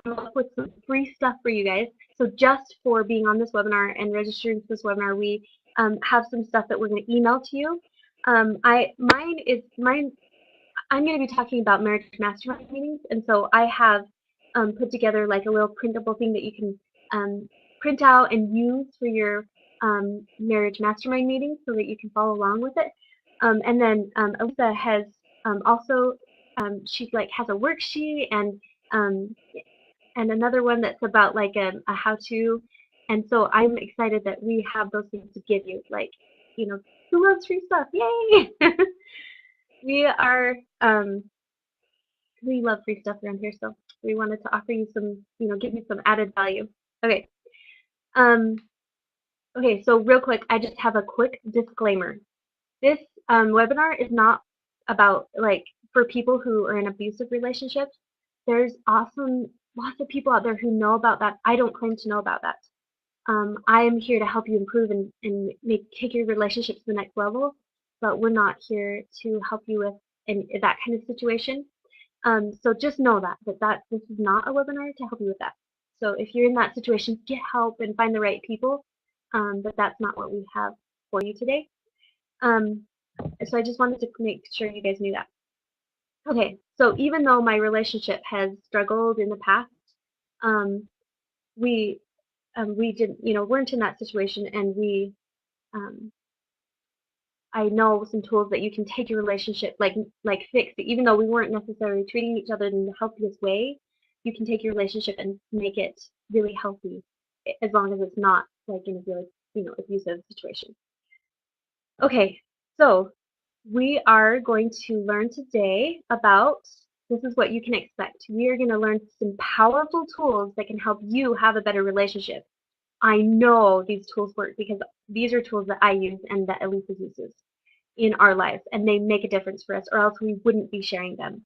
come up with some free stuff for you guys. So just for being on this webinar and registering for this webinar, we have some stuff that we're going to email to you. Mine. I'm going to be talking about marriage mastermind meetings, and so I have put together like a little printable thing that you can print out and use for your marriage mastermind meetings, so that you can follow along with it. And then Elisa has also she's like has a worksheet um, and another one that's about like a how-to. And so I'm excited that we have those things to give you. Like, who loves free stuff? Yay! we are we love free stuff around here, so we wanted to offer you some, give you some added value. Okay. Um, okay, so real quick, I just have a quick disclaimer. This webinar is not about like for people who are in abusive relationships. There's lots of people out there who know about that. I don't claim to know about that. I am here to help you improve and take your relationships to the next level, but we're not here to help you with that kind of situation. So just know that this is not a webinar to help you with that. So if you're in that situation, get help and find the right people. But that's not what we have for you today. So I just wanted to make sure you guys knew that. Okay, so even though my relationship has struggled in the past, um, we didn't, weren't in that situation, and um, I know some tools that you can take your relationship, like fix it. Even though we weren't necessarily treating each other in the healthiest way, you can take your relationship and make it really healthy, as long as it's not like in a really, abusive situation. Okay, so we are going to learn today about, this is what you can expect. We are going to learn some powerful tools that can help you have a better relationship. I know these tools work because these are tools that I use and that Elisa uses in our lives, and they make a difference for us, or else we wouldn't be sharing them.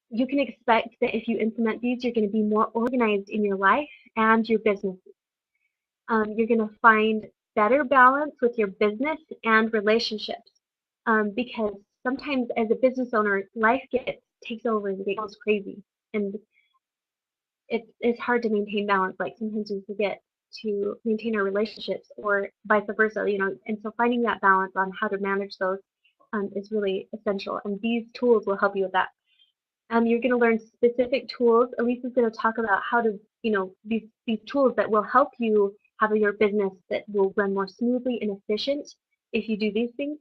You can expect that if you implement these, you're going to be more organized in your life and your business. You're going to find better balance with your business and relationships, because sometimes as a business owner, life takes over and goes crazy, and it's hard to maintain balance. Like sometimes we forget to maintain our relationships, or vice versa, and so finding that balance on how to manage those is really essential, and these tools will help you with that. You're going to learn specific tools. Elisa's going to talk about how to, these tools that will help you have your business that will run more smoothly and efficient if you do these things.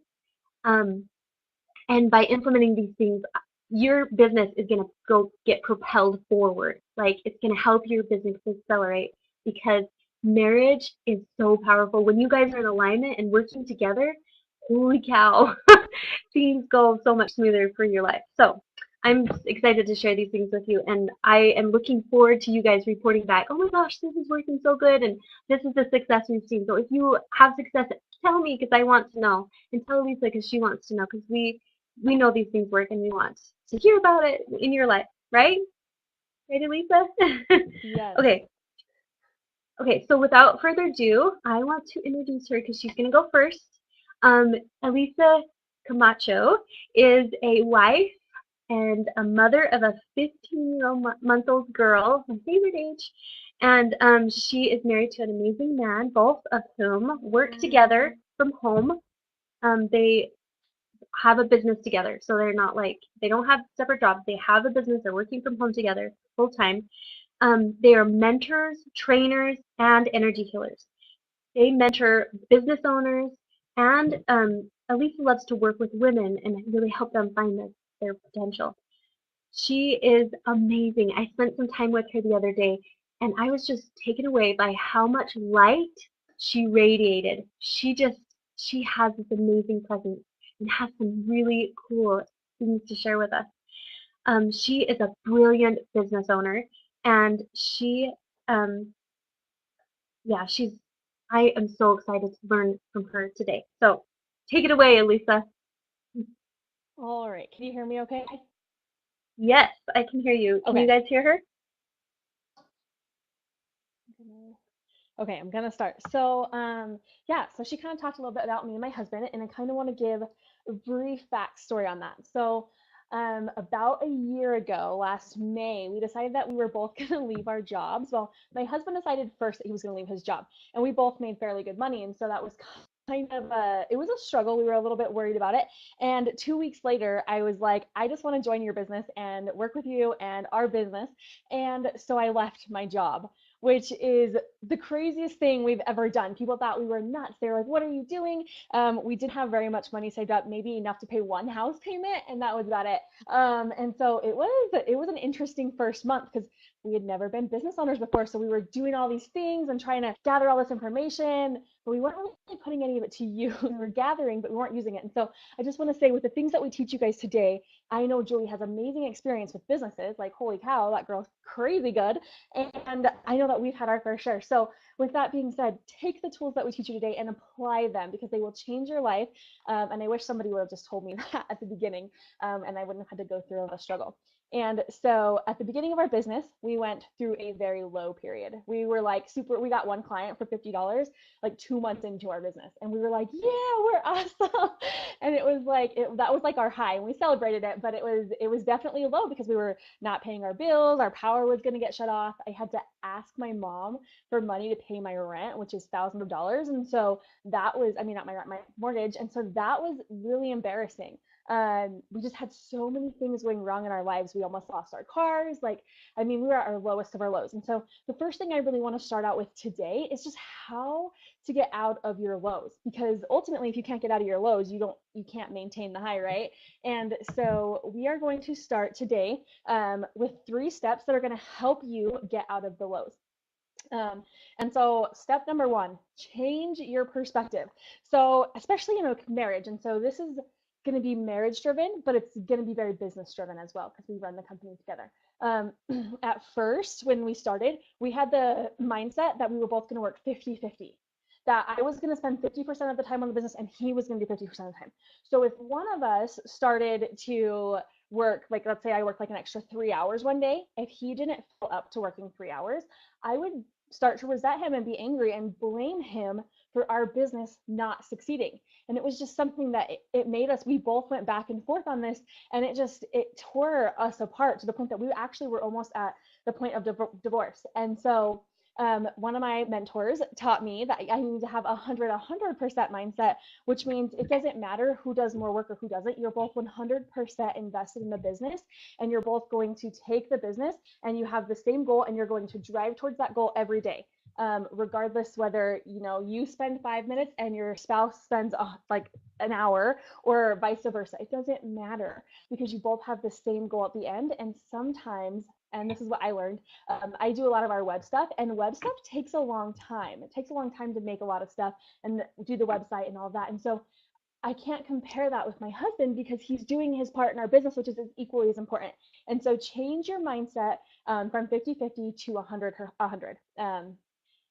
And by implementing these things, your business is going to go get propelled forward. Like, it's going to help your business accelerate, because marriage is so powerful. When you guys are in alignment and working together, holy cow, things go so much smoother for your life. So I'm excited to share these things with you, and I am looking forward to you guys reporting back. Oh my gosh, this is working so good, and this is the success we've seen. So if you have success, tell me, because I want to know, and tell Lisa because she wants to know, because we know these things work and we want to hear about it in your life, right? Right, Elisa? Yes. Okay. Okay, so without further ado, I want to introduce her because she's going to go first. Elisa Camacho is a wife and a mother of a 15-month-old girl, my favorite age, and she is married to an amazing man, both of whom work together from home. They have a business together, so they're not like, they don't have separate jobs. They have a business. They're working from home together full time. They are mentors, trainers, and energy healers. They mentor business owners, and Elisa loves to work with women and really help them find their potential. She is amazing. I spent some time with her the other day, and I was just taken away by how much light she radiated. She has this amazing presence and has some really cool things to share with us. She is a brilliant business owner, and um, yeah, I am so excited to learn from her today. So take it away, Elisa. All right. Can you hear me okay? Yes, I can hear you. Can you Okay. guys hear her? Okay, I'm gonna start. So, yeah, so she kind of talked a little bit about me and my husband, and I kind of want to give a brief backstory on that. So, About a year ago, last May, we decided that we were both going to leave our jobs. Well, my husband decided first that he was going to leave his job, and we both made fairly good money. And so that was kind of it was a struggle. We were a little bit worried about it. And 2 weeks later, I was like, I just want to join your business and work with you and our business. And so I left my job, which is the craziest thing we've ever done. People thought we were nuts. They were like, what are you doing? We didn't have very much money saved up, maybe enough to pay one house payment, and that was about it. And so it was an interesting first month because we had never been business owners before. So we were doing all these things and trying to gather all this information, but we weren't really putting any of it to use. We were gathering, but we weren't using it. And so I just want to say, with the things that we teach you guys today, I know Julie has amazing experience with businesses. Like, holy cow, that girl's crazy good. And I know that we've had our fair share. So with that being said, take the tools that we teach you today and apply them, because they will change your life. And I wish somebody would have just told me that at the beginning, and I wouldn't have had to go through the struggle. And so at the beginning of our business, we went through a very low period. We were like we got one client for $50 like 2 months into our business. And we were like, yeah, we're awesome. And it was like, that was like our high, and we celebrated it, but it was definitely low because we were not paying our bills. Our power was going to get shut off. I had to ask my mom for money to pay my rent, which is thousands of dollars. And so that was, I mean, not my rent, my mortgage. And so that was really embarrassing. We just had so many things going wrong in our lives. We almost lost our cars. Like, I mean, we were at our lowest of our lows. And so the first thing I really want to start out with today is just how to get out of your lows, because ultimately, if you can't get out of your lows, you can't maintain the high, right? And so we are going to start today with 3 steps that are going to help you get out of the lows. And so step number one, change your perspective. So especially in a marriage, and so this is going to be marriage driven, but it's going to be very business driven as well because we run the company together. Um, at first, when we started, we had the mindset that we were both going to work 50-50, that I was going to spend 50% of the time on the business and he was going to do 50% of the time. So if one of us started to work, like let's say I worked like an extra 3 hours one day, if he didn't fill up to working 3 hours, I would start to resent him and be angry and blame him for our business not succeeding. And it was just something that it made us, we both went back and forth on this, and it tore us apart to the point that we actually were almost at the point of divorce. And so one of my mentors taught me that I need to have 100% mindset, which means it doesn't matter who does more work or who doesn't. You're both 100% invested in the business, and you're both going to take the business, and you have the same goal, and you're going to drive towards that goal every day. Regardless whether you spend 5 minutes and your spouse spends like an hour, or vice versa, it doesn't matter, because you both have the same goal at the end. And sometimes, and this is what I learned, I do a lot of our web stuff, and web stuff takes a long time. It takes a long time to make a lot of stuff and do the website and all that. And so I can't compare that with my husband because he's doing his part in our business, which is equally as important. And so change your mindset from 50-50 to 100.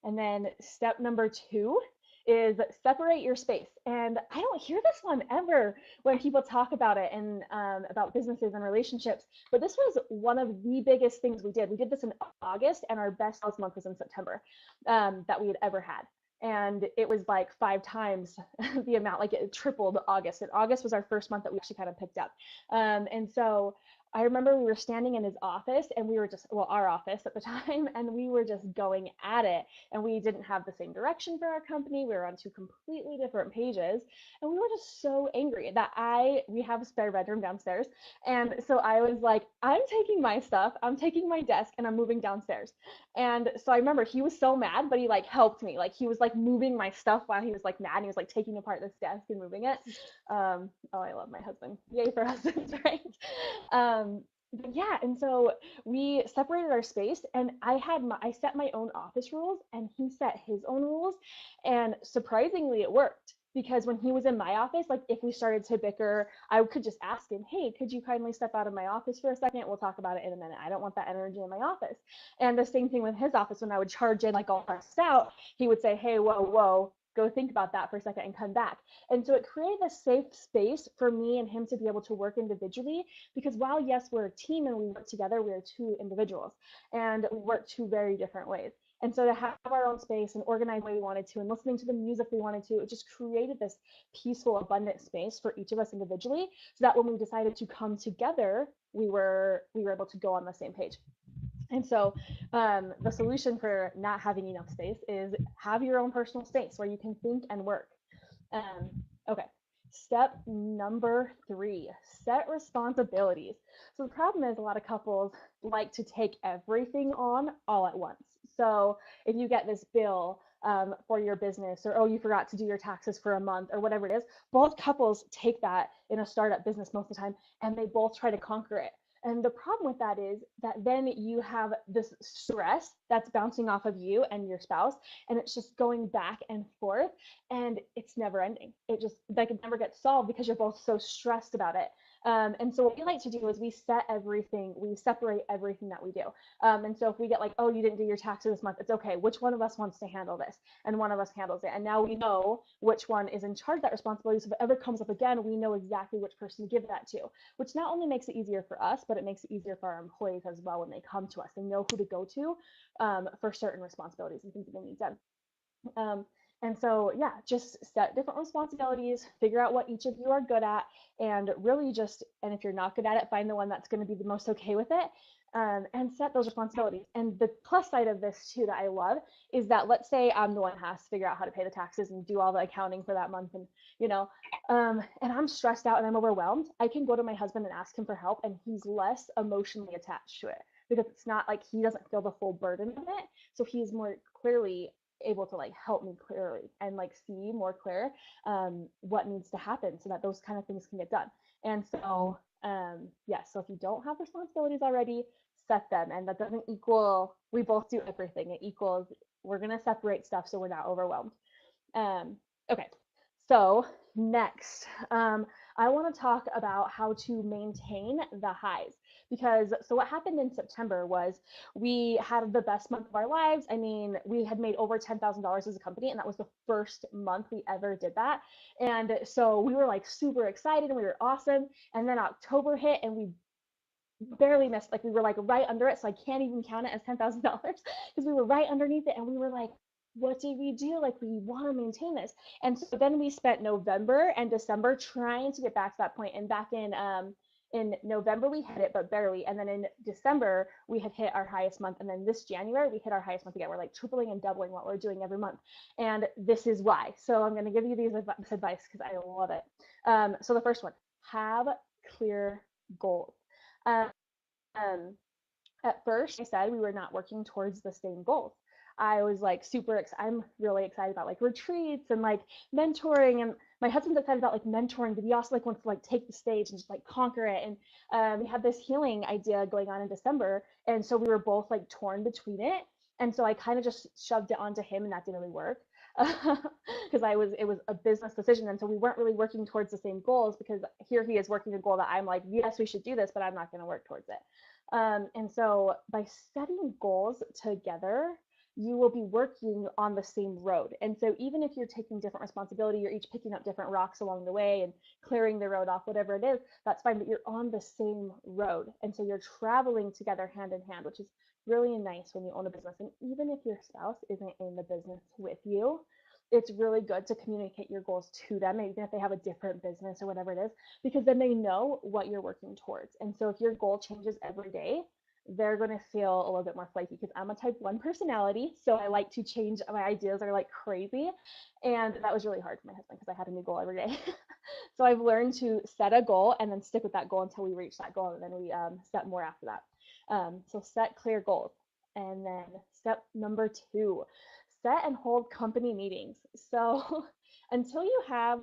And then step number 2 is separate your space. And I don't hear this one ever when people talk about it and about businesses and relationships. But this was one of the biggest things we did. We did this in August, and our best sales month was in September that we had ever had. And it was like 5 times the amount, like it tripled August. And August was our first month that we actually kind of picked up. And so I remember we were standing in his office, and we were just, well, our office at the time, and we were just going at it. And we didn't have the same direction for our company. We were on 2 completely different pages. And we were just so angry that we have a spare bedroom downstairs. And so I was like, I'm taking my stuff, I'm taking my desk, and I'm moving downstairs. And so I remember he was so mad, but he like helped me. Like he was like moving my stuff while he was like mad. And he was like taking apart this desk and moving it. Oh, I love my husband. Yay for husbands, right? But yeah, and so we separated our space, and I set my own office rules, and he set his own rules, and surprisingly it worked, because when he was in my office, like if we started to bicker, I could just ask him, hey, could you kindly step out of my office for a second? We'll talk about it in a minute. I don't want that energy in my office. And the same thing with his office. When I would charge in like all stressed out, he would say, hey, whoa, go think about that for a second and come back. And so it created a safe space for me and him to be able to work individually, because while yes, we're a team and we work together, we are 2 individuals, and we work 2 very different ways. And so to have our own space and organize the way we wanted to and listening to the music we wanted to, it just created this peaceful, abundant space for each of us individually, so that when we decided to come together, we were able to go on the same page. And so the solution for not having enough space is have your own personal space where you can think and work. Um, okay. Step number 3, set responsibilities. So the problem is a lot of couples like to take everything on all at once. So if you get this bill for your business, or oh, you forgot to do your taxes for a month, or whatever it is, both couples take that in a startup business most of the time, and they both try to conquer it. And the problem with that is that then you have this stress that's bouncing off of you and your spouse, and it's just going back and forth, and it's never ending. It just like it never gets solved because you're both so stressed about it. And so what we like to do is we separate everything that we do. And so if we get like, oh, you didn't do your taxes this month, it's okay. Which one of us wants to handle this? And one of us handles it. And now we know which one is in charge of that responsibility. So if it ever comes up again, we know exactly which person to give that to, which not only makes it easier for us, but it makes it easier for our employees as well when they come to us. They know who to go to for certain responsibilities and things that they need done. Um, and so, yeah, just set different responsibilities, figure out what each of you are good at, and really just, and if you're not good at it, find the one that's going to be the most okay with it, and set those responsibilities. And the plus side of this, too, that I love is that let's say I'm the one who has to figure out how to pay the taxes and do all the accounting for that month, and, and I'm stressed out and I'm overwhelmed. I can go to my husband and ask him for help, and he's less emotionally attached to it because it's not like he doesn't feel the full burden of it. So he's more clearly able to like help me clearly and like see more clear what needs to happen so that those kind of things can get done. And so so if you don't have responsibilities already, set them. And that doesn't equal we both do everything. It equals we're going to separate stuff so we're not overwhelmed. Okay, so next, I want to talk about how to maintain the highs. Because so what happened in September was we had the best month of our lives. I mean, we had made over $10,000 as a company, and that was the first month we ever did that. And so we were like super excited and we were awesome. And then October hit and we barely missed, like we were like right under it, so I can't even count it as $10,000 because we were right underneath it, and we were like, what did we do? Like, we want to maintain this. And so then we spent November and December trying to get back to that point. And back in November we hit it, but barely. And then in December we had hit our highest month. And then this January we hit our highest month again. We're like tripling and doubling what we're doing every month. And this is why. So I'm going to give you this advice because I love it. So the first one, have clear goals. Um, at first, I said we were not working towards the same goals. I was like I'm really excited about like retreats and like mentoring, and my husband's excited about like mentoring, but he also like wants to like take the stage and just like conquer it. And we had this healing idea going on in December, and so we were both like torn between it. And so I kind of just shoved it onto him, and that didn't really work because it was a business decision, and so we weren't really working towards the same goals because here he is working a goal that I'm like, yes, we should do this, but I'm not going to work towards it. And so by setting goals together, you will be working on the same road. And so even if you're taking different responsibility, you're each picking up different rocks along the way and clearing the road off, whatever it is, that's fine, but you're on the same road. And so you're traveling together hand in hand, which is really nice when you own a business. And even if your spouse isn't in the business with you, it's really good to communicate your goals to them, even if they have a different business or whatever it is, because then they know what you're working towards. And so if your goal changes every day, they're going to feel a little bit more flaky because I'm a type 1 personality. So I like to change, my ideas are like crazy. And that was really hard for my husband because I had a new goal every day. So I've learned to set a goal and then stick with that goal until we reach that goal. And then we set more after that. So set clear goals. And then step number 2, set and hold company meetings. So until you have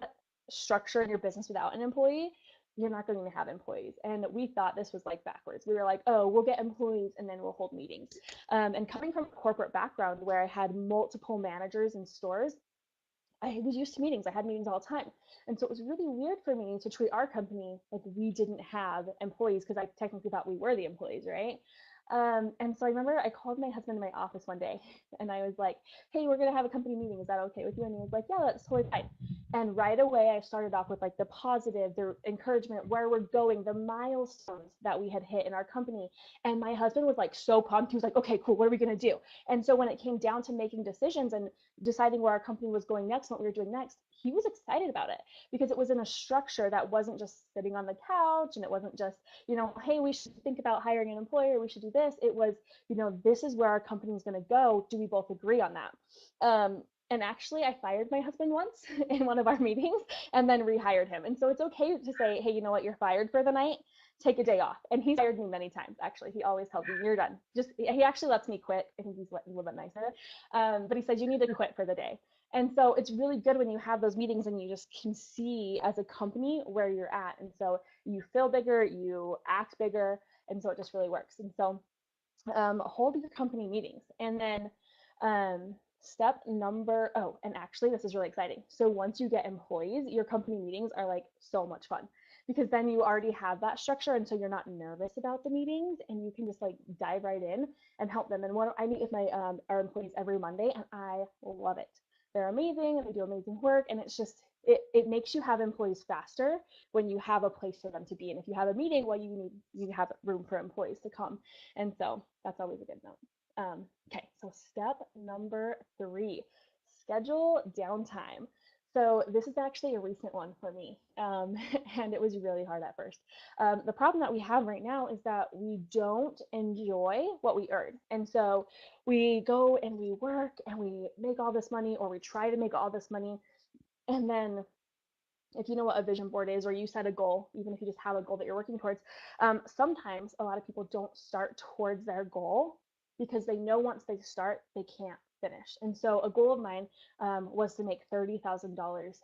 structure in your business without an employee, you're not going to have employees. And we thought this was like backwards. We were like, oh, we'll get employees and then we'll hold meetings. And coming from a corporate background where I had multiple managers in stores, I was used to meetings. I had meetings all the time. And so it was really weird for me to treat our company like we didn't have employees because I technically thought we were the employees, right? And so I remember I called my husband in my office one day and I was like, hey, we're going to have a company meeting. Is that okay with you? And he was like, yeah, that's totally fine. And right away, I started off with like the positive, the encouragement, where we're going, the milestones that we had hit in our company. And my husband was like so pumped. He was like, okay, cool. What are we going to do? And so when it came down to making decisions and deciding where our company was going next, what we were doing next, he was excited about it because it was in a structure that wasn't just sitting on the couch, and it wasn't just, hey, we should think about hiring an employer. We should do this. It was, this is where our company is going to go. Do we both agree on that? And actually, I fired my husband once in one of our meetings and then rehired him. And so it's okay to say, hey, you know what, you're fired for the night. Take a day off. And he's fired me many times, actually. He always tells me, you're done. He actually lets me quit. I think he's a little bit nicer. But he says, you need to quit for the day. And so it's really good when you have those meetings and you just can see as a company where you're at. And so you feel bigger, you act bigger. And so it just really works. And so hold your company meetings. And then step number, oh, and actually this is really exciting. So once you get employees, your company meetings are like so much fun because then you already have that structure. And so you're not nervous about the meetings and you can just like dive right in and help them. And I meet with our employees every Monday and I love it. They're amazing and they do amazing work. And it's just, it makes you have employees faster when you have a place for them to be. And if you have a meeting, well, you have room for employees to come. And so that's always a good note. Okay, so step number 3, schedule downtime. So this is actually a recent one for me, and it was really hard at first. The problem that we have right now is that we don't enjoy what we earn. And so we go and we work and we make all this money, or we try to make all this money, and then if you know what a vision board is, or you set a goal, even if you just have a goal that you're working towards, sometimes a lot of people don't start towards their goal because they know once they start, they can't finish. And so a goal of mine was to make $30,000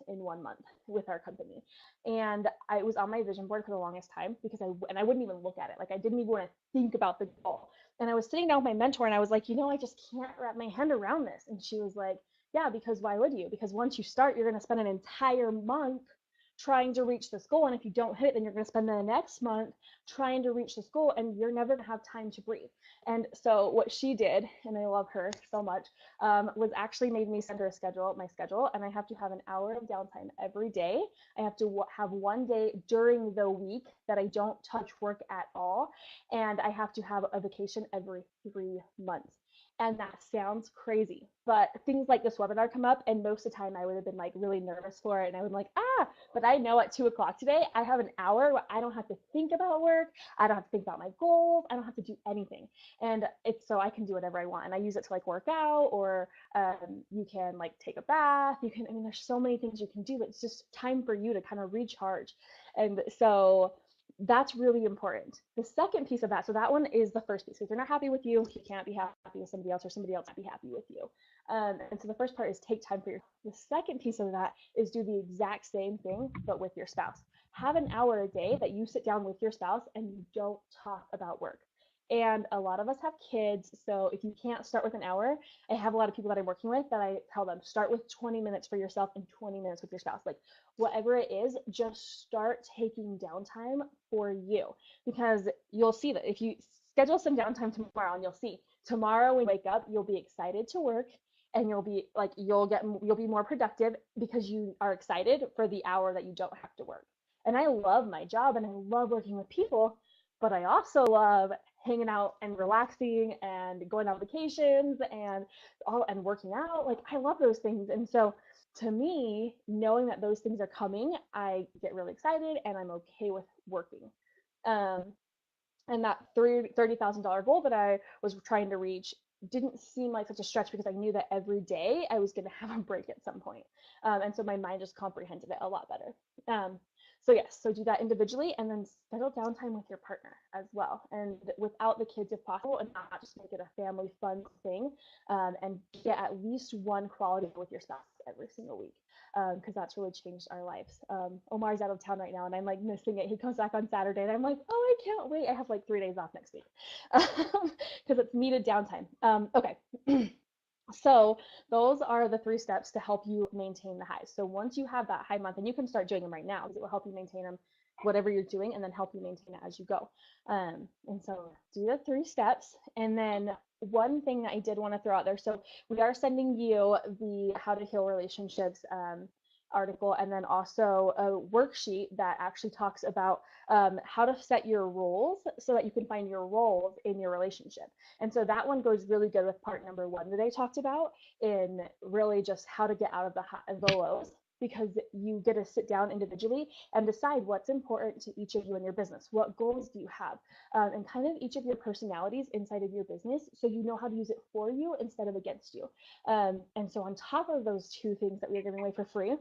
in 1 month with our company. And I was on my vision board for the longest time because I wouldn't even look at it. Like I didn't even want to think about the goal. And I was sitting down with my mentor and I was like, I just can't wrap my head around this. And she was like, yeah, because why would you? Because once you start, you're going to spend an entire month trying to reach this goal. And if you don't hit it, then you're going to spend the next month trying to reach this goal and you're never going to have time to breathe. And so what she did, and I love her so much, was actually made me send her my schedule, and I have to have an hour of downtime every day. I have to have one day during the week that I don't touch work at all. And I have to have a vacation every 3 months. And that sounds crazy, but things like this webinar come up, and most of the time I would have been like really nervous for it. And I would be like, but I know at 2 o'clock today, I have an hour where I don't have to think about work. I don't have to think about my goals. I don't have to do anything. And it's so I can do whatever I want. And I use it to like work out, or you can like take a bath. There's so many things you can do. It's just time for you to kind of recharge. And so that's really important. The second piece of that, so that one is the first piece. If you're not happy with you can't be happy with somebody else, or somebody else can't be happy with you. And so the first part is take time for yourself. The second piece of that is do the exact same thing, but with your spouse. Have an hour a day that you sit down with your spouse and you don't talk about work. And a lot of us have kids, so if you can't start with an hour, I have a lot of people that I'm working with that I tell them start with 20 minutes for yourself and 20 minutes with your spouse. Like whatever it is, just start taking downtime for you, because you'll see that if you schedule some downtime tomorrow, and you'll see tomorrow when you wake up, you'll be excited to work, and you'll be more productive because you are excited for the hour that you don't have to work. And I love my job and I love working with people, but I also love hanging out and relaxing and going on vacations and working out. Like I love those things. And so to me, knowing that those things are coming, I get really excited and I'm okay with working. Um, and that $30,000 goal that I was trying to reach didn't seem like such a stretch because I knew that every day I was going to have a break at some point. And so my mind just comprehended it a lot better. So yes, so do that individually, and then schedule downtime with your partner as well, and without the kids if possible, and not just make it a family fun thing, and get at least one quality with your spouse every single week, because that's really changed our lives. Omar's out of town right now and I'm like missing it. He comes back on Saturday and I'm like, oh, I can't wait. I have like 3 days off next week because it's needed downtime. Okay. So those are the 3 steps to help you maintain the highs. So once you have that high month, and you can start doing them right now because it will help you maintain them, whatever you're doing, and then help you maintain it as you go. And so do the 3 steps. And then one thing that I did want to throw out there. So we are sending you the How to Heal Relationships article, and then also a worksheet that actually talks about how to set your roles so that you can find your roles in your relationship. And so that one goes really good with part number one that I talked about, in really just how to get out of the lows, because you get to sit down individually and decide what's important to each of you in your business. What goals do you have? And kind of each of your personalities inside of your business, so you know how to use it for you instead of against you. And so on top of those two things that we are giving away for free,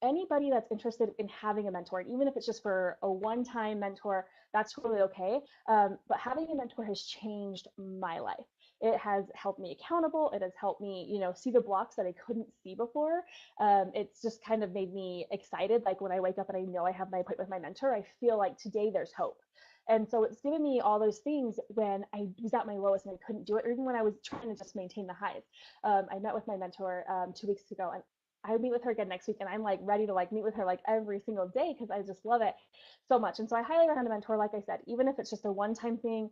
anybody that's interested in having a mentor, even if it's just for a one-time mentor, that's totally okay. But having a mentor has changed my life. It has helped me accountable. It has helped me, see the blocks that I couldn't see before. It's just kind of made me excited. Like when I wake up and I know I have my appointment with my mentor, I feel like today there's hope. And so it's given me all those things when I was at my lowest and I couldn't do it, or even when I was trying to just maintain the highs. I met with my mentor 2 weeks ago, and I meet with her again next week, and I'm like ready to like meet with her like every single day because I just love it so much. And so I highly recommend a mentor, like I said, even if it's just a one-time thing.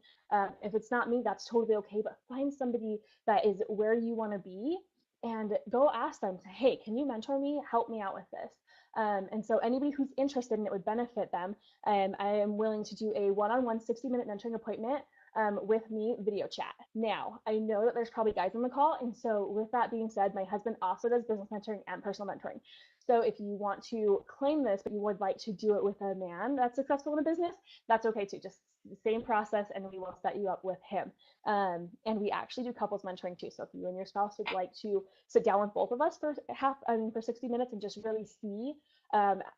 If it's not me, that's totally okay. But find somebody that is where you want to be, and go ask them, say, hey, can you mentor me? Help me out with this. And so anybody who's interested and it would benefit them, I am willing to do a one-on-one 60-minute mentoring appointment with me video chat. Now, I know that there's probably guys on the call. And so with that being said, my husband also does business mentoring and personal mentoring. So if you want to claim this, but you would like to do it with a man that's successful in a business, that's okay too. Just the same process, and we will set you up with him. And we actually do couples mentoring too. So if you and your spouse would like to sit down with both of us for 60 minutes and just really see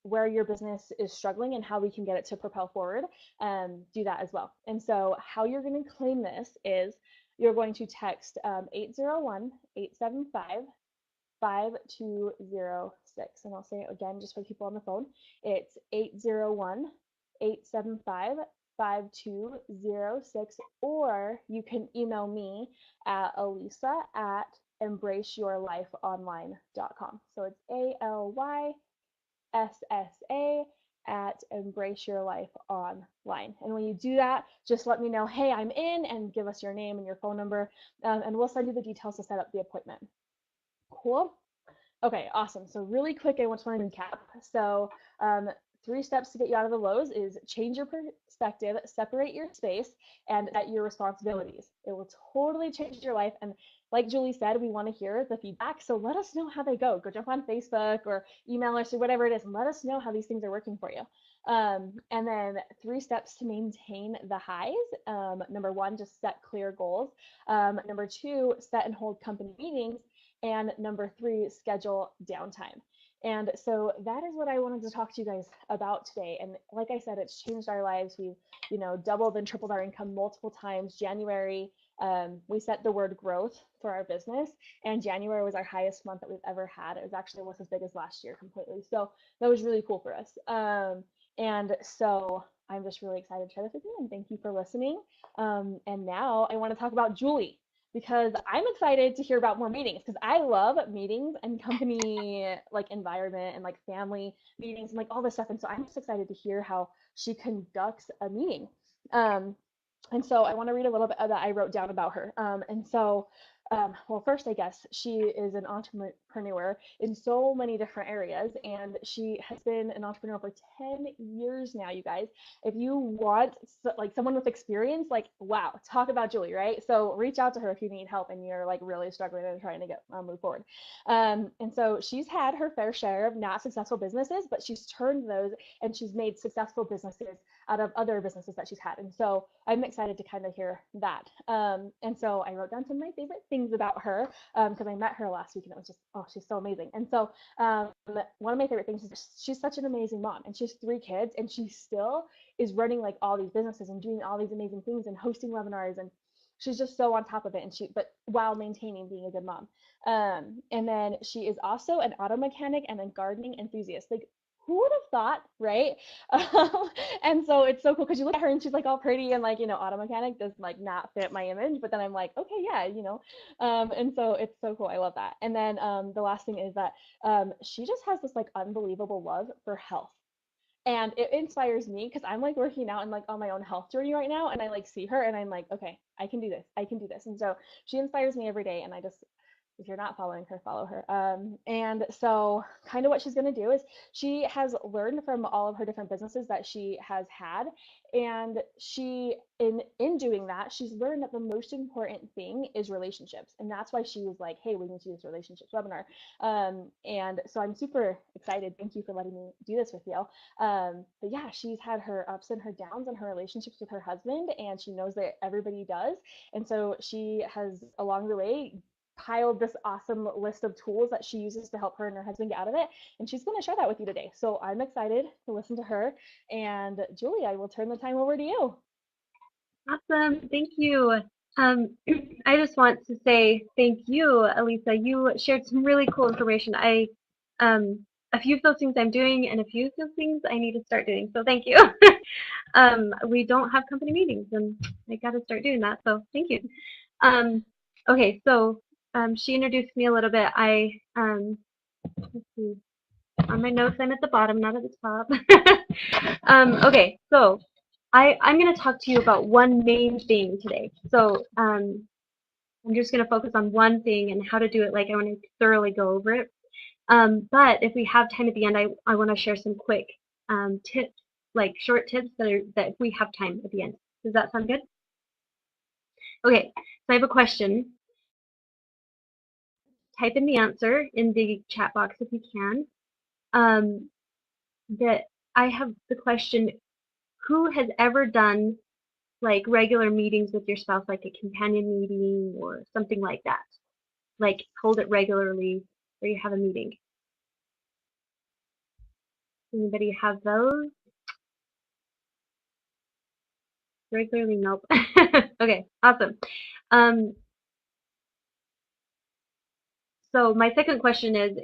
where your business is struggling and how we can get it to propel forward, do that as well. And so how you're going to claim this is you're going to text 801-875-5206. And I'll say it again just for people on the phone. It's 801-875-5206, or you can email me at Alyssa@embraceyourlifeonline.com. So it's ALYSSA at Embrace Your Life Online. And when you do that, just let me know, hey, I'm in, and give us your name and your phone number, and we'll send you the details to set up the appointment. Cool. Okay, awesome. So really quick, I just want to recap. So 3 steps to get you out of the lows is change your perspective, separate your space, and set your responsibilities. It will totally change your life. And like Julie said, we want to hear the feedback. So let us know how they go. Go jump on Facebook or email us or whatever it is, and let us know how these things are working for you. And then 3 steps to maintain the highs. Number 1, just set clear goals. Number 2, set and hold company meetings. And number 3, schedule downtime. And so that is what I wanted to talk to you guys about today. And like I said, it's changed our lives. We've, doubled and tripled our income multiple times. January, we set the word growth for our business, and January was our highest month that we've ever had. It was actually almost as big as last year completely. So that was really cool for us. And so I'm just really excited to share this with you, and thank you for listening. And now I want to talk about Julie, because I'm excited to hear about more meetings, because I love meetings and company like environment and like family meetings and like all this stuff. And so I'm just excited to hear how she conducts a meeting. And so I want to read a little bit that I wrote down about her. Well, first, I guess she is an entrepreneur in so many different areas, and she has been an entrepreneur for 10 years now, you guys. If you want like someone with experience, like, wow, talk about Julie, right? So reach out to her if you need help and you're like really struggling and trying to get move forward. And so she's had her fair share of not successful businesses, but she's turned those and she's made successful businesses out of other businesses that she's had. And so I'm excited to kind of hear that. And so I wrote down some of my favorite things about her, because I met her last week and it was just, oh, she's so amazing. And so one of my favorite things is she's such an amazing mom, and she has 3 kids, and she still is running like all these businesses and doing all these amazing things and hosting webinars, and she's just so on top of it, but while maintaining being a good mom. And then she is also an auto mechanic and a gardening enthusiast. Like, who would have thought, right? And so it's so cool because you look at her and she's like all pretty and like, auto mechanic does like not fit my image, but then I'm like, okay, yeah, and so it's so cool. I love that. And then the last thing is that she just has this like unbelievable love for health. And it inspires me because I'm like working out and like on my own health journey right now. And I like see her and I'm like, okay, I can do this. I can do this. And so she inspires me every day. And I just If you're not following her, follow her. And so, kind of what she's going to do is she has learned from all of her different businesses that she has had, and she in doing that, she's learned that the most important thing is relationships, and that's why she was like, "Hey, we need to do this relationships webinar." And so I'm super excited. Thank you for letting me do this with you. But yeah, she's had her ups and her downs in her relationships with her husband, and she knows that everybody does. And so she has, along the way, piled this awesome list of tools that she uses to help her and her husband get out of it. And she's going to share that with you today. So I'm excited to listen to her. And Julie, I will turn the time over to you. Awesome. Thank you. Um, I just want to say thank you, Elisa. You shared some really cool information. A few of those things I'm doing and a few of those things I need to start doing. So thank you. We don't have company meetings and I got to start doing that. So thank you. Um, okay, so she introduced me a little bit. Let's see. On my notes, I'm at the bottom, not at the top. Okay, so I'm going to talk to you about one main thing today. So I'm just going to focus on one thing and how to do it. Like I want to thoroughly go over it. But if we have time at the end, I want to share some quick tips, like short tips that we have time at the end. Does that sound good? Okay, so I have a question. Type in the answer in the chat box if you can. That I have the question, who has ever done like regular meetings with your spouse, like a companion meeting or something like that? Like hold it regularly where you have a meeting. Anybody have those? Regularly? Nope. Okay, awesome. Um, so my second question is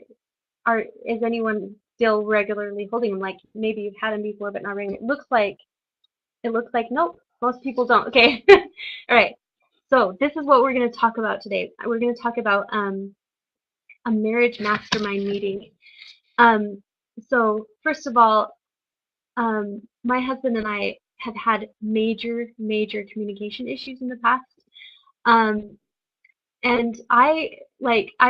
anyone still regularly holding them? Like maybe you've had them before, but not regularly. It looks like nope. Most people don't. Okay. All right. So this is what we're going to talk about today. We're going to talk about a marriage mastermind meeting. So first of all, my husband and I have had major communication issues in the past. Um, and I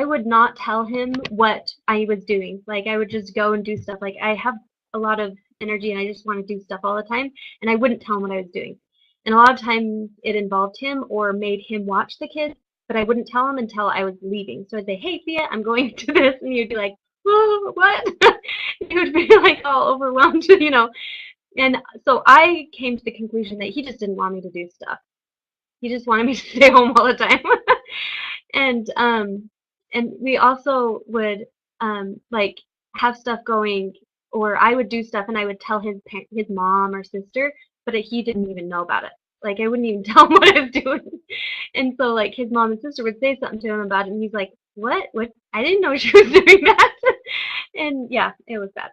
would not tell him what I was doing. Like I would just go and do stuff. Like I have a lot of energy and I just want to do stuff all the time. And I wouldn't tell him what I was doing. And a lot of times it involved him or made him watch the kids, but I wouldn't tell him until I was leaving. So I'd say, "Hey, Thea, I'm going to this," and he'd be like, "Whoa, what?" He would be like all overwhelmed, you know. And so I came to the conclusion that he just didn't want me to do stuff. He just wanted me to stay home all the time. and we also would like have stuff going, or I would do stuff and I would tell his mom or sister, but he didn't even know about it. Like I wouldn't even tell him what I was doing. And so like his mom and sister would say something to him about it and he's like, What? I didn't know she was doing that." And yeah, it was bad.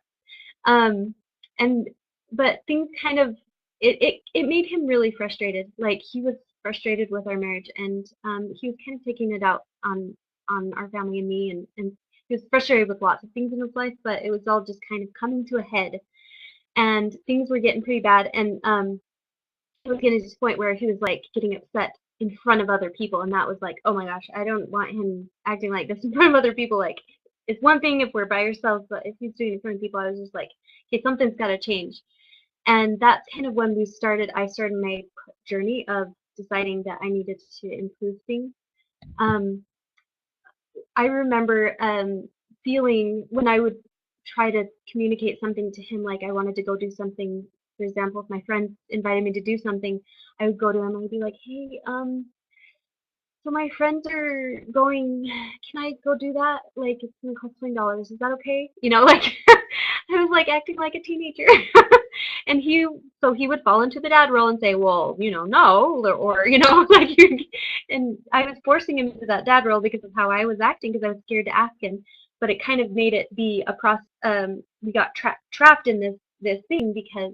Um, and but things kind of it made him really frustrated. Like he was frustrated with our marriage, and he was kind of taking it out on our family and me, and he was frustrated with lots of things in his life, but it was all just kind of coming to a head, and things were getting pretty bad, and it was getting to this point where he was like getting upset in front of other people, and that was like, oh my gosh, I don't want him acting like this in front of other people. Like, it's one thing if we're by ourselves, but if he's doing it in front of people, I was just like, okay, something's got to change. And that's kind of when I started my journey of deciding that I needed to improve things. Um, I remember feeling when I would try to communicate something to him, like I wanted to go do something. For example, if my friends invited me to do something, I would go to him and I'd be like, "Hey, so my friends are going. Can I go do that? Like, it's gonna cost $20. Is that okay?" You know, like I was like acting like a teenager. And he would fall into the dad role and say, "Well, no," or like and I was forcing him into that dad role because of how I was acting because I was scared to ask him. But it kind of made it be a process. We got trapped in this thing because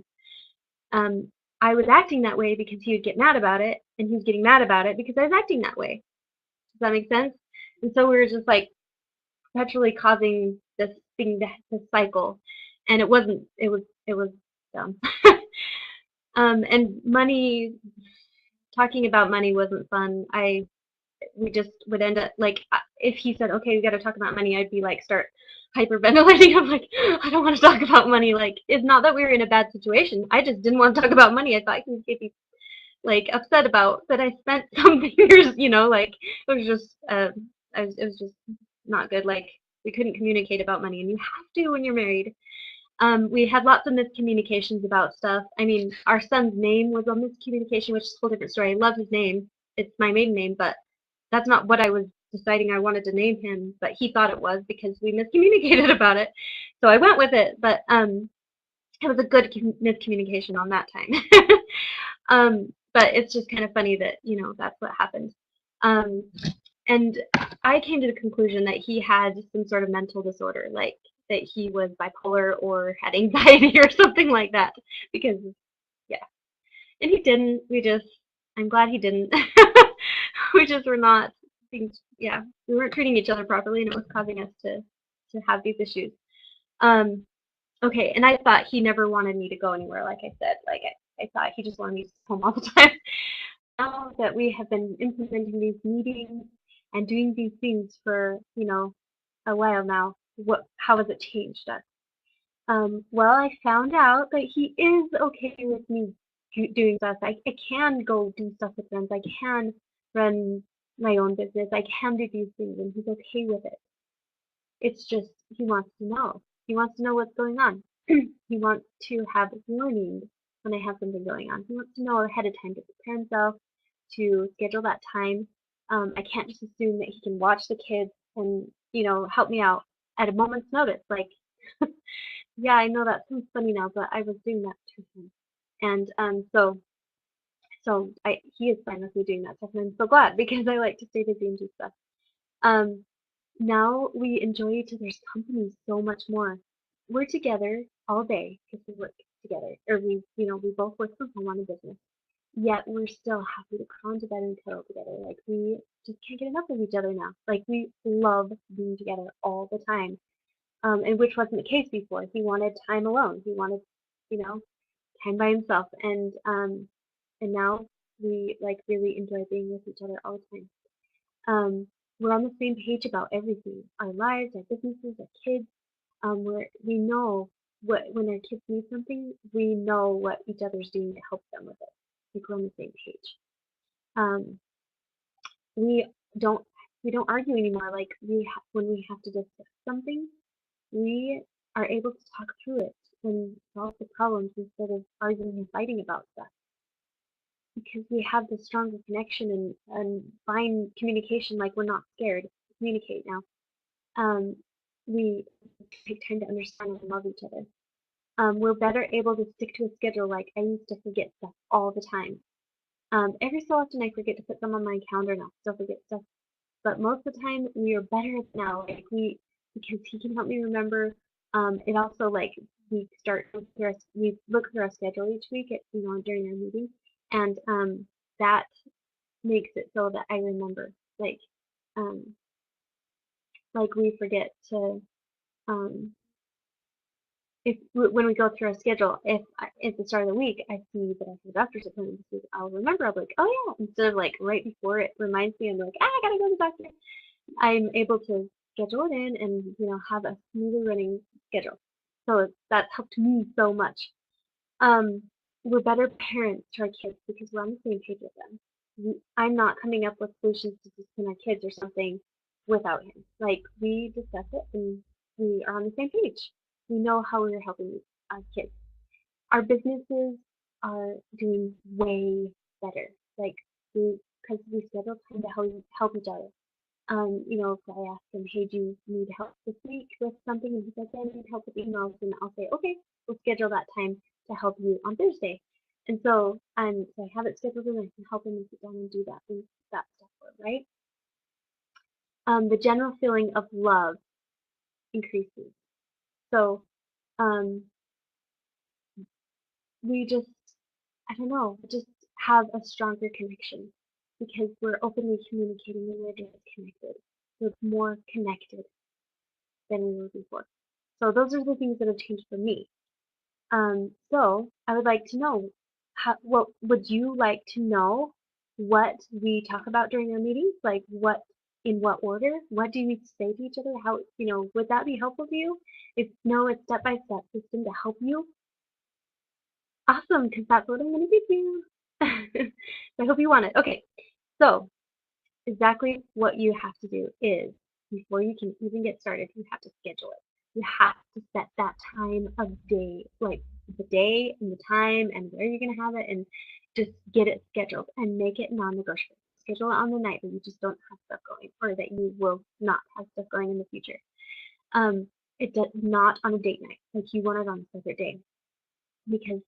um, I was acting that way because he would get mad about it, and he was getting mad about it because I was acting that way. Does that make sense? And so we were just like perpetually causing this thing, this cycle, and it was dumb. And talking about money wasn't fun. we just would end up like if he said, okay, we got to talk about money, I'd be like start hyperventilating. I'm like, I don't want to talk about money. Like, it's not that we were in a bad situation. I just didn't want to talk about money. I thought he was getting like upset about that I spent some figures, like it was just it was just not good. Like we couldn't communicate about money, and you have to when you're married. We had lots of miscommunications about stuff. I mean, our son's name was a miscommunication, which is a whole different story. I love his name. It's my maiden name, but that's not what I was deciding I wanted to name him, but he thought it was because we miscommunicated about it. So I went with it, but it was a good miscommunication on that time. But it's just kind of funny that, that's what happened. Um, and I came to the conclusion that he had some sort of mental disorder, like that he was bipolar or had anxiety or something like that. Because, yeah. And he didn't. I'm glad he didn't. We just were not yeah, we weren't treating each other properly, and it was causing us to have these issues. Um, okay, and I thought he never wanted me to go anywhere, like I said. Like, I thought he just wanted me to stay home all the time. Now that we have been implementing these meetings and doing these things for, a while now, how has it changed us? Well, I found out that he is okay with me doing stuff. I can go do stuff with friends. I can run my own business. I can do these things, and he's okay with it. It's just he wants to know. He wants to know what's going on. He wants to have warning when I have something going on. He wants to know ahead of time to prepare himself, to schedule that time. I can't just assume that he can watch the kids and, help me out at a moment's notice. Like, yeah, I know that sounds funny now, but I was doing that to him. And he is fine with me doing that stuff, and I'm so glad because I like to stay busy and do stuff. Um, Now we enjoy each other's company so much more. We're together all day because we work together, or we both work from home on a business. Yet we're still happy to crawl into bed and cuddle together. Like we just can't get enough of each other now. Like we love being together all the time. And which wasn't the case before. He wanted time alone. He wanted, you know, time by himself. And now we like really enjoy being with each other all the time. We're on the same page about everything, our lives, our businesses, our kids. We know when our kids need something, we know what each other's doing to help them with it. Like we're on the same page. Um, we don't we don't argue anymore. Like when we have to discuss something, we are able to talk through it and solve the problems instead of arguing and fighting about stuff because we have this stronger connection and fine communication. Like we're not scared to communicate now. Um, we take time to understand and love each other. We're better able to stick to a schedule. Like I used to forget stuff all the time. Every so often I forget to put them on my calendar and I'll still forget stuff. But most of the time we are better now. Like because he can help me remember. It also like we look through our schedule each week at during our meeting, and that makes it so that I remember. Um, like we forget to um, if when we go through our schedule, if at the start of the week I see that I have a doctor's appointment this week, I'll remember. I'll be like, oh yeah, instead of like right before it reminds me, I'm like, I gotta go to the doctor. I'm able to schedule it in and have a smoothly running schedule. So that's helped me so much. Um, we're better parents to our kids because we're on the same page with them. I'm not coming up with solutions to discipline our kids or something without him. Like we discuss it and we are on the same page. We know how we're helping our kids. Our businesses are doing way better. Like because we schedule time to help each other. If I ask him, hey, do you need help this week with something? And he says, I need help with emails. And I'll say, okay, we'll schedule that time to help you on Thursday. And so I have it scheduled and I can help him and sit down and do that stuff, right? The general feeling of love increases. So um, we just, I don't know, just have a stronger connection because we're openly communicating and we're just connected. We're more connected than we were before. So those are the things that have changed for me. So I would like to know what would you like to know what we talk about during our meetings, like in what order, what do you need to say to each other, how, would that be helpful to you? If no, it's step-by-step system to help you. Awesome, because that's what I'm going to give you. I hope you want it. Okay, so exactly what you have to do is, before you can even get started, you have to schedule it. You have to set that time of day, like the day and the time and where you're going to have it, and just get it scheduled and make it non-negotiable. Schedule it on the night that you just don't have stuff going, or that you will not have stuff going in the future. Um, it does not on a date night, like you want it on a separate day, because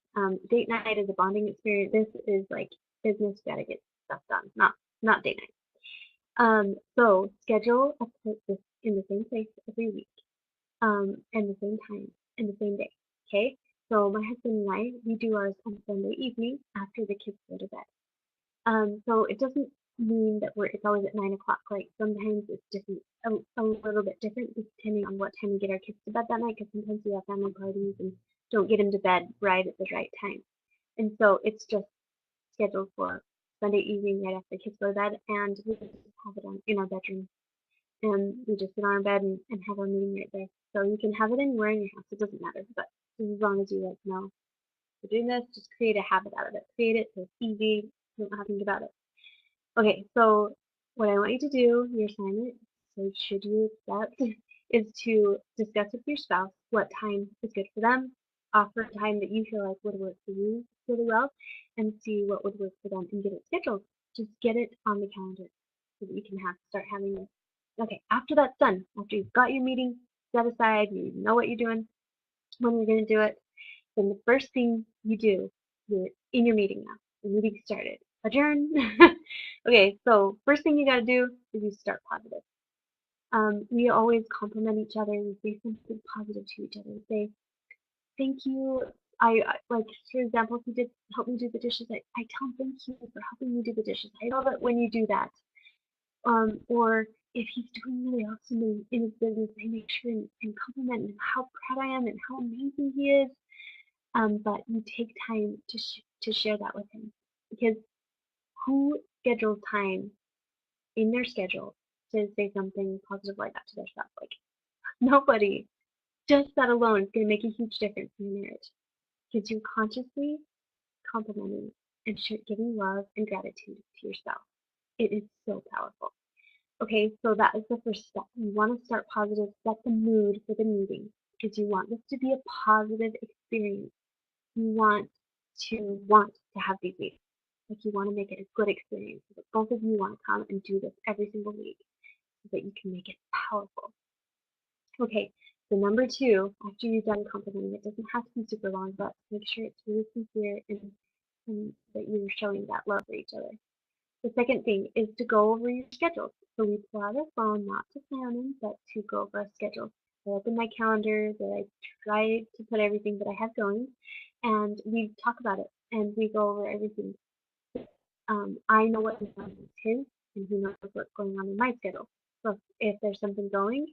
date night is a bonding experience. This is like business, gotta get stuff done, not date night. So schedule a this in the same place every week, and the same time and the same day. Okay. So my husband and I, we do ours on Sunday evening after the kids go to bed. So it doesn't mean that it's always at 9 o'clock. Like sometimes it's different, a little bit different depending on what time we get our kids to bed that night. Because sometimes we have family parties and don't get them to bed right at the right time. And so it's just scheduled for Sunday evening right after the kids go to bed, and we just have it in our bedroom, and we just sit on our bed and have our meeting right there. So you can have it anywhere in your house; it doesn't matter. But as long as you know we're doing this, just create a habit out of it. Create it so it's easy. You don't have to think about it. Okay, so what I want you to do, your assignment, so should you accept, is to discuss with your spouse what time is good for them, offer a time that you feel like would work for you really well, and see what would work for them and get it scheduled. Just get it on the calendar so that you can start having this. Okay, after that's done, after you've got your meeting set aside, you know what you're doing, when you're going to do it, then the first thing you do, you're in your meeting now. The meeting started. Adjourn. Okay, so first thing you gotta do is you start positive. We always compliment each other. We say something positive to each other. We say, thank you. Like, for example, if you did help me do the dishes, I tell him thank you for helping me do the dishes. I love it when you do that. Or if he's doing really awesome in his business, I make sure and compliment him how proud I am and how amazing he is. But you take time to share that with him, because who schedules time in their schedule to say something positive like that to their spouse? Like nobody. Just that alone is going to make a huge difference in your marriage, because you're consciously complimenting and giving love and gratitude to yourself. It is so powerful. Okay, so that is the first step. You want to start positive, set the mood for the meeting, because you want this to be a positive experience. You want to have these meetings. Like you want to make it a good experience, so that both of you want to come and do this every single week, so that you can make it powerful. Okay, so number two, after you've done complimenting, it doesn't have to be super long, but make sure it's really sincere and that you're showing that love for each other. The second thing is to go over your schedules. So we pull out our phone, not to plan them, but to go over our schedules. I open my calendar, that I try to put everything that I have going, and we talk about it, and we go over everything. I know what is on his, and he knows what's going on in my schedule. So if there's something going,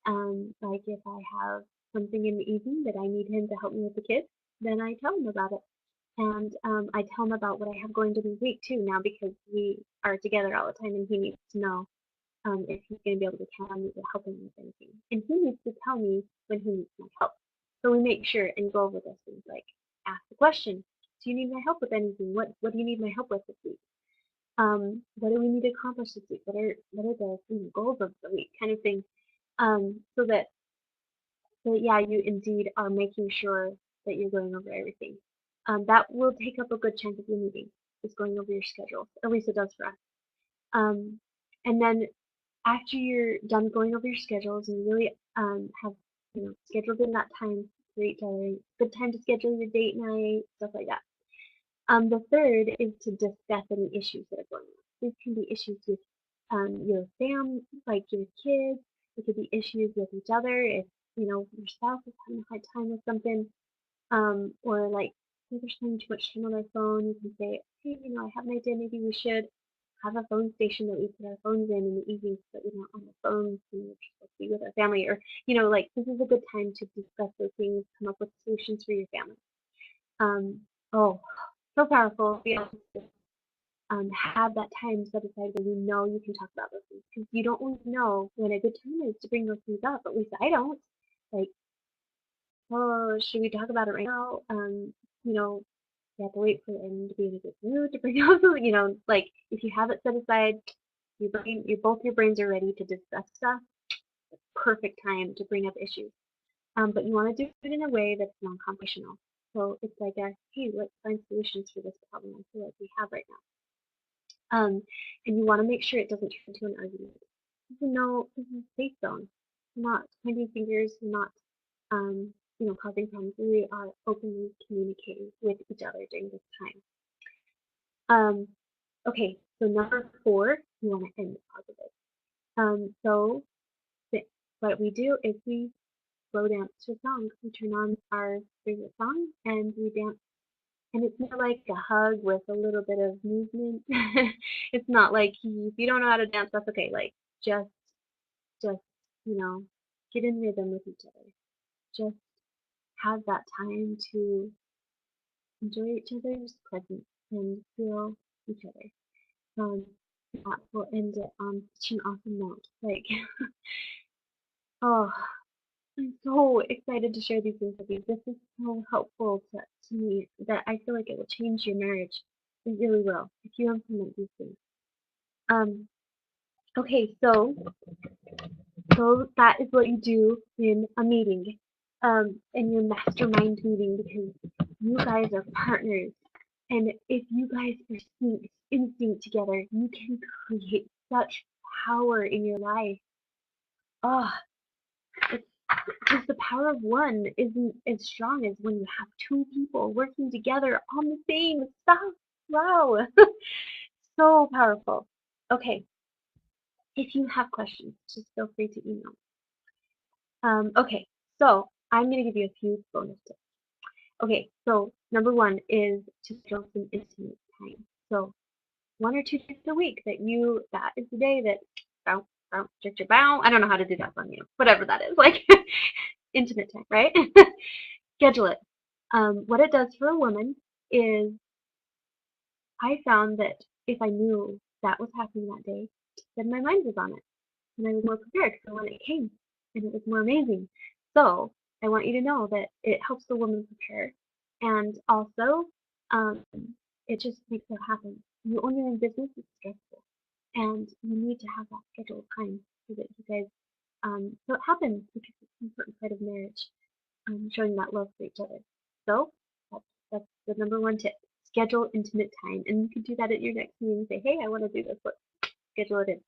like if I have something in the evening that I need him to help me with the kids, then I tell him about it. And I tell him about what I have going to the week too now, because we are together all the time, and he needs to know if he's going to be able to count on me to help him with anything. And he needs to tell me when he needs my help. So we make sure and go over those things, like ask the question, do you need my help with anything? What do you need my help with this week? What do we need to accomplish this week? What are the goals of the week, kind of thing. So that yeah, you indeed are making sure that you're going over everything. That will take up a good chunk of your meeting, is going over your schedule. At least it does for us. Um, and then after you're done going over your schedules and you really have scheduled in that time for each other, good time to schedule your date night, stuff like that. The third is to discuss any issues that are going on. These can be issues with your family, like your kids. It could be issues with each other. If your spouse is having a hard time with something, or like if they're spending too much time on their phone, you can say, hey, I have an idea. Maybe we should have a phone station that we put our phones in the evenings, so that we're not on the phones and we're just supposed to be with our family. Or like this is a good time to discuss those things, come up with solutions for your family. Oh, so powerful. have that time set aside where you know you can talk about those things because you don't always know when a good time is to bring those things up. At least I don't. Like, oh, should we talk about it right now? You know, you have to wait for them to be in a good mood to bring up, like if you have it set aside, both your brains are ready to discuss stuff. Perfect time to bring up issues. But you want to do it in a way that's non-confrontational. So it's like hey, let's find solutions for this problem I feel like we have right now. And you want to make sure it doesn't turn into an argument. No, this is a safe zone. We're not pointing fingers. We're not, causing problems. We are openly communicating with each other during this time. Okay, so number 4, you want to end positive. So what we do is we slow dance to a song. We turn on our favorite song and we dance. And it's more like a hug with a little bit of movement. It's not like if you don't know how to dance, that's okay. Like just, just get in rhythm with each other. Just have that time to enjoy each other's presence and feel each other. That will end it on such an awesome note. Like, oh, I'm so excited to share these things with you. This is so helpful to me that I feel like it will change your marriage. It really will if you implement these things. Um, okay, so that is what you do in a meeting, in your mastermind meeting, because you guys are partners. And if you guys are in sync together, you can create such power in your life. Oh, it's because the power of one isn't as strong as when you have two people working together on the same stuff. Wow, so powerful. Okay, if you have questions, just feel free to email. Okay, so I'm going to give you a few bonus tips. Okay, so number 1 is to schedule some intimate time. So 1 or 2 days a week that is the day that bow, bow, bow. I don't know how to do that on you. Whatever that is, like intimate time, right? Schedule it. What it does for a woman is I found that if I knew that was happening that day, then my mind was on it and I was more prepared for when it came and it was more amazing. So I want you to know that it helps the woman prepare and also um, it just makes it happen. You own your own business, it's stressful and you need to have that scheduled time so that you guys so it happens because it's an important part of marriage, showing that love for each other. So that's the number 1 tip. Schedule intimate time. And you can do that at your next meeting. Say, hey, I want to do this. Let's schedule it in.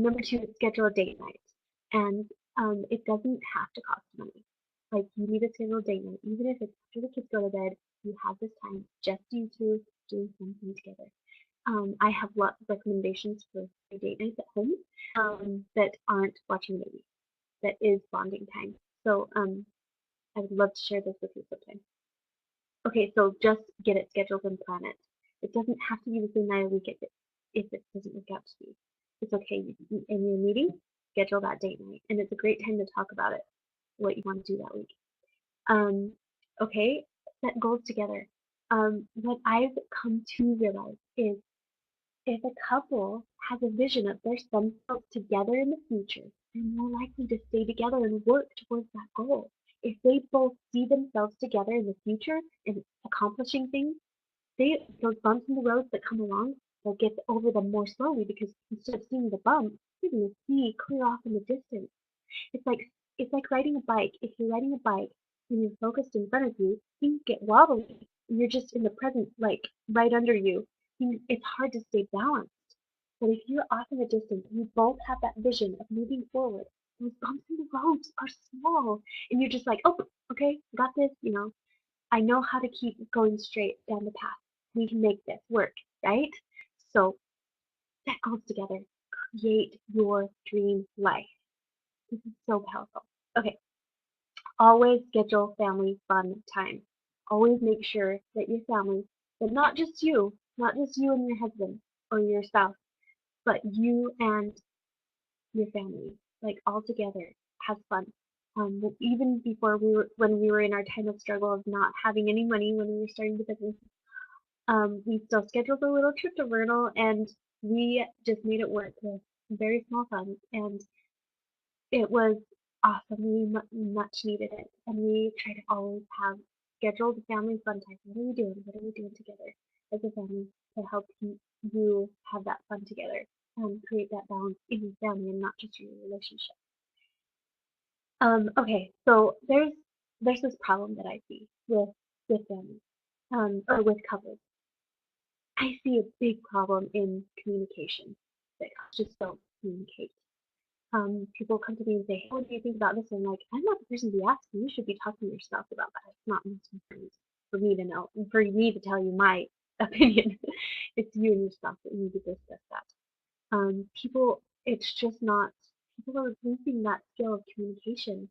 Number 2 is schedule a date night. And it doesn't have to cost money. Like you need a schedule date night. Even if it's after the kids go to bed, you have this time, just you two doing something together. I have lots of recommendations for date nights at home that aren't watching movies. That is bonding time. So I would love to share this with you sometime. Okay, so just get it scheduled and plan it. It doesn't have to be the same night of the week if it doesn't work out to be. It's okay. In your meeting, schedule that date night, and it's a great time to talk about it, what you want to do that week. Um, okay, set goals together. What I've come to realize is if a couple has a vision of themselves together in the future, they're more likely to stay together and work towards that goal. If they both see themselves together in the future and accomplishing things, those bumps in the road that come along, they'll get over them more slowly because instead of seeing the bump, you're going to see clear off in the distance. It's like it's like riding a bike. If you're riding a bike and you're focused in front of you, things get wobbly. And you're just in the present, like right under you. It's hard to stay balanced. But if you're off in the distance, you both have that vision of moving forward. Those bumps in the roads are small, and you're just like, oh, okay, got this. I know how to keep going straight down the path. We can make this work, right? So set goals together. Create your dream life. This is so powerful. Okay, always schedule family fun time. Always make sure that your family, but not just you and your husband or your spouse, but you and your family, like all together, have fun. Even before when we were in our time of struggle of not having any money when we were starting the business, We still scheduled a little trip to Vernal, and we just made it work with very small funds, and it was awesome. We much needed it, and we try to always have scheduled family fun time. What are we doing? What are we doing together as a family to help you have that fun together and create that balance in your family and not just your relationship. Okay, so there's this problem that I see with families, or with couples. I see a big problem in communication. That just don't communicate. People come to me and say, hey, what do you think about this? And I'm like, I'm not the person to be asking. You should be talking to your spouse about that. It's not most important for me to know, and for me to tell you my opinion. It's you and your spouse that need to discuss that. It's just not, people are losing that skill of communication,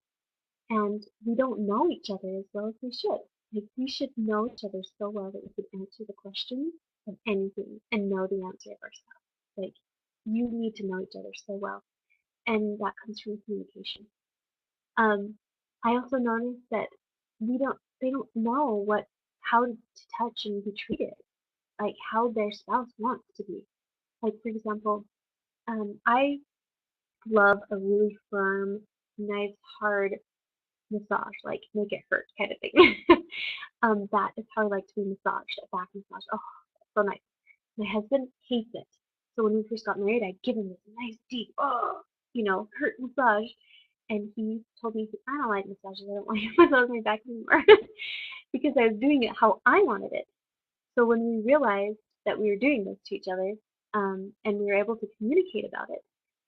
and we don't know each other as well as we should. Like, we should know each other so well that we can answer the questions of anything and know the answer of ourselves. Like, you need to know each other so well, and that comes from communication. Um, I also noticed that they don't know how to touch and be treated, like how their spouse wants to be. Like, for example, I love a really firm, nice, hard massage, like make it hurt kind of thing. That is how I like to be massaged, a back massage. Oh, so nice. My husband hates it. So when we first got married, I'd give him this nice, deep, hurt massage. And he told me, I don't like massages. I don't want you to massage my back anymore. Because I was doing it how I wanted it. So when we realized that we were doing this to each other, and we were able to communicate about it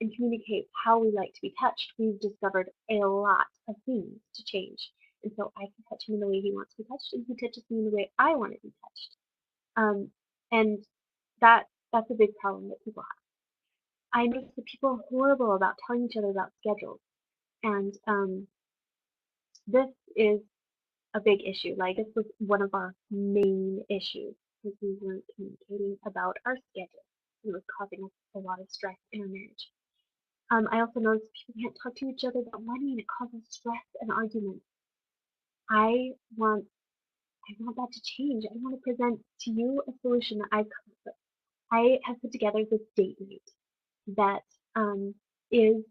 and communicate how we like to be touched, we've discovered a lot of things to change. And so I can touch him in the way he wants to be touched, and he touches me in the way I want to be touched. Um, and that's a big problem that people have. I notice that people are horrible about telling each other about schedules, and this is a big issue. Like, this was one of our main issues, because we weren't communicating about our schedule. It was causing us a lot of stress in our marriage. I also noticed people can't talk to each other about money, and it causes stress and arguments. I want I want that to change. I want to present to you a solution that I've come up with. I have put together this date night that is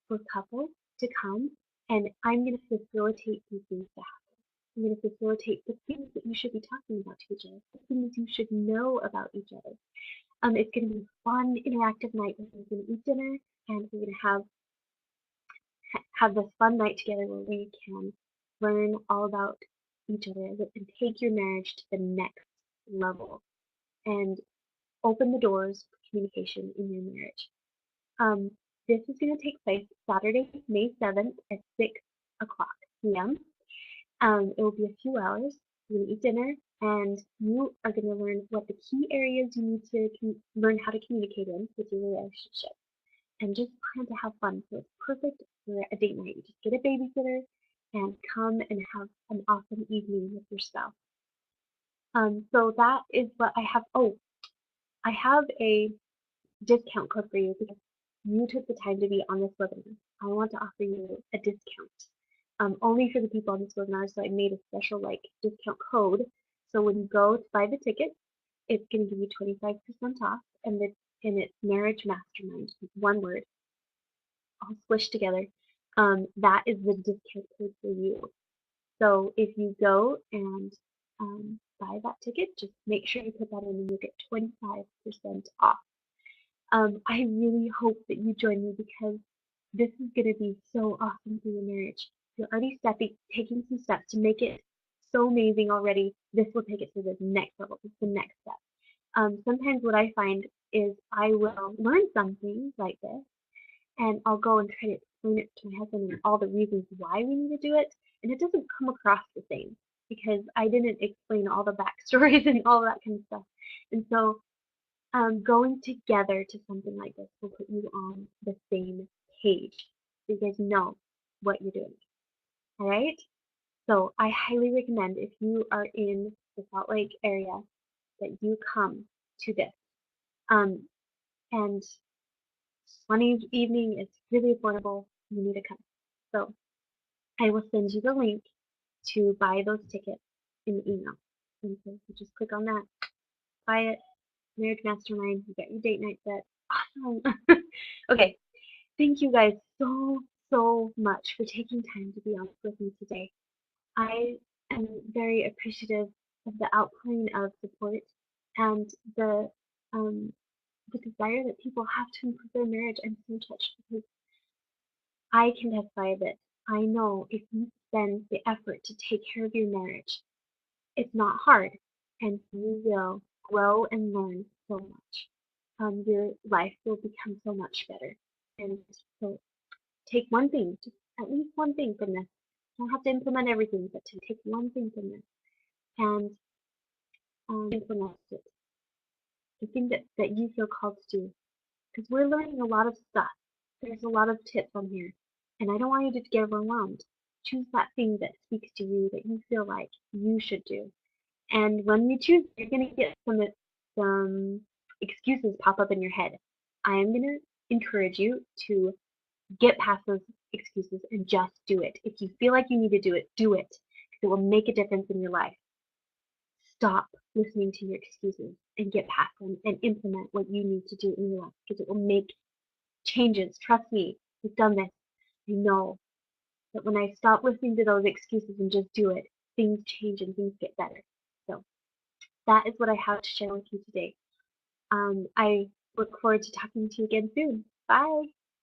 for couples to come, and I'm going to facilitate these things to happen. I'm going to facilitate the things that you should be talking about to each other, the things you should know about each other. It's going to be a fun, interactive night where we're going to eat dinner, and we're going to have this fun night together where we can learn all about each other and take your marriage to the next level and open the doors for communication in your marriage. Um, this is going to take place Saturday, May 7th at 6 o'clock p.m. It will be a few hours. You're going to eat dinner, and you are going to learn what the key areas you need to learn how to communicate in with your relationship, and just plan to have fun. So it's perfect for a date night. You just get a babysitter and come and have an awesome evening with your spouse. So that is what I have. Oh, I have a discount code for you because you took the time to be on this webinar. I want to offer you a discount, only for the people on this webinar. So I made a special discount code. So when you go to buy the ticket, it's going to give you 25% off, and it's Marriage Mastermind, one word, all squished together. That is the discount code for you. So if you go and buy that ticket, just make sure you put that in and you'll get 25% off. I really hope that you join me because this is going to be so awesome for your marriage. You're already taking some steps to make it so amazing already. This will take it to the next level. It's the next step. Sometimes what I find is I will learn something like this, and I'll go and try to explain it to my husband and all the reasons why we need to do it, and it doesn't come across the same because I didn't explain all the backstories and all that kind of stuff. And so going together to something like this will put you on the same page so you guys know what you're doing. All right? So I highly recommend if you are in the Salt Lake area that you come to this. Um, and one evening is really affordable. You need to come. So I will send you the link to buy those tickets in the email. And so you just click on that buy it. Marriage Mastermind. You got your date night set. Awesome. Okay. Thank you guys so much for taking time to be on with me today. I am very appreciative of the outpouring of support and um, the desire that people have to improve their marriage. I'm so touched because I can testify that I know if you spend the effort to take care of your marriage, it's not hard, and you will grow and learn so much. Your life will become so much better. And so take one thing, just at least one thing from this. You don't have to implement everything, but to take one thing from this and implement it. The thing that you feel called to do. Because we're learning a lot of stuff. There's a lot of tips on here. And I don't want you to get overwhelmed. Choose that thing that speaks to you that you feel like you should do. And when you choose, you're going to get some excuses pop up in your head. I am going to encourage you to get past those excuses and just do it. If you feel like you need to do it, do it. Because it will make a difference in your life. Stop listening to your excuses and get past them and implement what you need to do in your life because it will make changes. Trust me, we've done this. I know that when I stop listening to those excuses and just do it, things change and things get better. So that is what I have to share with you today. I look forward to talking to you again soon. Bye.